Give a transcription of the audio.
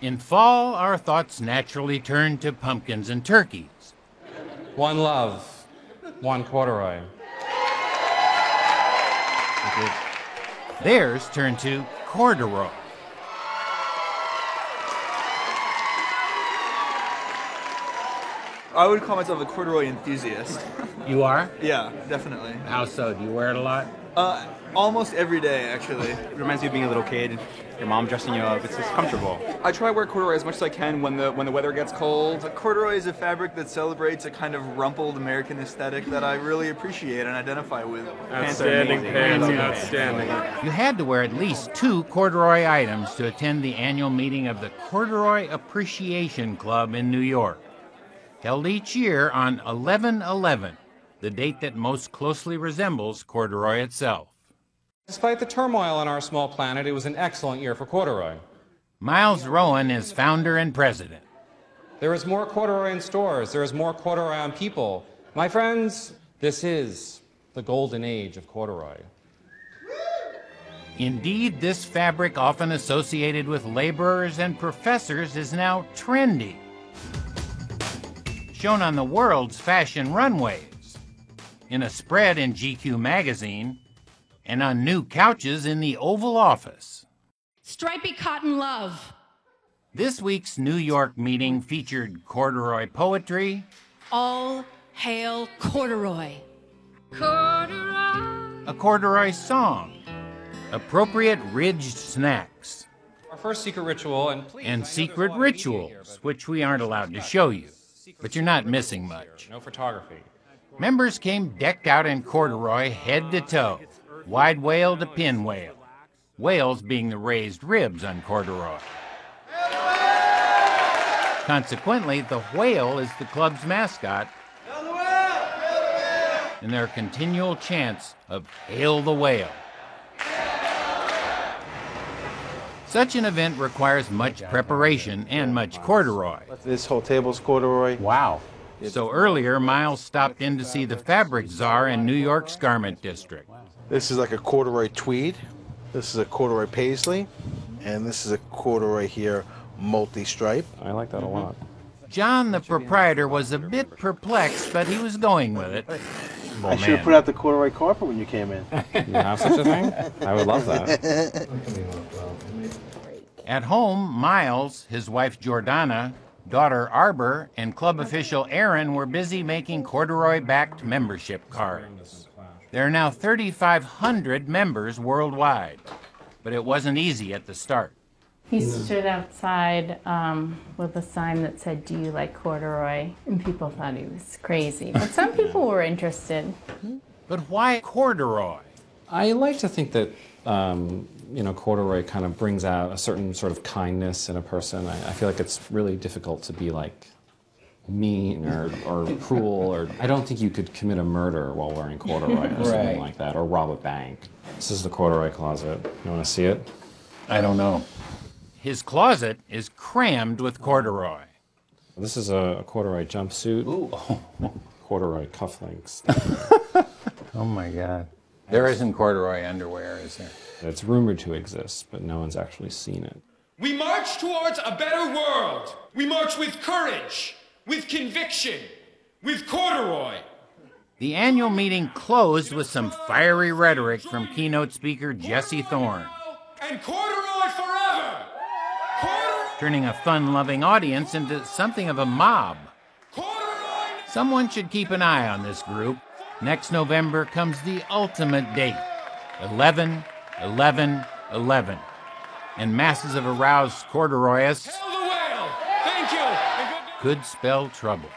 In fall, our thoughts naturally turn to pumpkins and turkeys. One love, one corduroy. Theirs turn to corduroy. I would call myself a corduroy enthusiast. You are? Yeah, definitely. How so? Do you wear it a lot? Almost every day, actually. It reminds you of being a little kid, your mom dressing you up. It's just comfortable. I try to wear corduroy as much as I can when the weather gets cold. Corduroy is a fabric that celebrates a kind of rumpled American aesthetic that I really appreciate and identify with. Outstanding pants, outstanding. You had to wear at least 2 corduroy items to attend the annual meeting of the Corduroy Appreciation Club in New York. Held each year on 11/11, the date that most closely resembles corduroy itself. Despite the turmoil on our small planet, it was an excellent year for corduroy. Miles Rowan is founder and president. There is more corduroy in stores. There is more corduroy on people. My friends, this is the golden age of corduroy. Indeed, this fabric, often associated with laborers and professors, is now trendy. Shown on the world's fashion runways, in a spread in GQ magazine, and on new couches in the Oval Office. Stripy cotton love. This week's New York meeting featured corduroy poetry. All hail corduroy. Corduroy. A corduroy song. Appropriate ridged snacks. Our first secret ritual, and secret rituals, which we aren't allowed to show you. But you're not missing much. No photography. Members came decked out in corduroy head to toe, wide whale to pin whale, whales being the raised ribs on corduroy. Consequently, the whale is the club's mascot, and their continual chants of "Hail the Whale." Such an event requires much preparation and much corduroy. This whole table's corduroy. Wow. So earlier, Miles stopped in to see the fabric czar in New York's garment district. This is like a corduroy tweed. This is a corduroy paisley. And this is a corduroy here, multi-stripe. I like that a lot. John, the proprietor, was a bit perplexed, but he was going with it. I should have put out the corduroy carpet when you came in. You have such a thing? I would love that. At home, Miles, his wife Jordana, daughter Arbor, and club official Aaron were busy making corduroy-backed membership cards. There are now 3,500 members worldwide, but it wasn't easy at the start. He stood outside with a sign that said, "Do you like corduroy?" And people thought he was crazy, but some people were interested. But why corduroy? I like to think that corduroy kind of brings out a certain sort of kindness in a person. I feel like it's really difficult to be like mean or cruel, or I don't think you could commit a murder while wearing corduroy or something like that, or rob a bank. This is the corduroy closet. You want to see it? I don't know. His closet is crammed with corduroy. This is a corduroy jumpsuit. Ooh. Corduroy cufflinks. Oh my God. There isn't corduroy underwear, is there? It's rumored to exist, but no one's actually seen it. We march towards a better world. We march with courage, with conviction, with corduroy. The annual meeting closed with some fiery rhetoric from keynote speaker Jesse Thorne. And corduroy forever! Corduroy! Turning a fun-loving audience into something of a mob. Corduroy! Someone should keep an eye on this group. Next November comes the ultimate date, 11/11/11, and masses of aroused corduroyists Hail the whale! Thank you! could spell trouble.